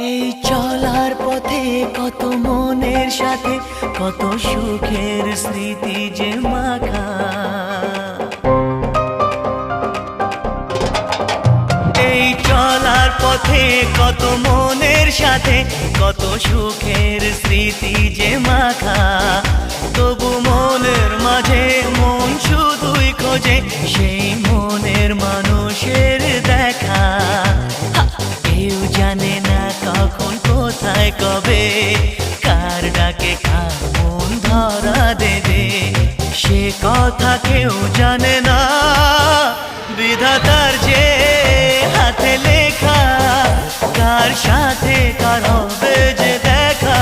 এই চলার পথে কত মনের সাথে কত সুখের স্মৃতি যে মাখা। এই চলার পথে কত মনের সাথে কত সুখের স্মৃতি যে মাখা। তবু মনের মাঝে মন শুধুই খোঁজে সেই মনের মানুষের দেখা। কেউ জানে না কখন কোথায় কবে কার ডাকে কার মন ধরা দেবে, সে কথা কেউ জানে না। বিধাতার যে হাতে লেখা কার সাথে কার হবে যে দেখা।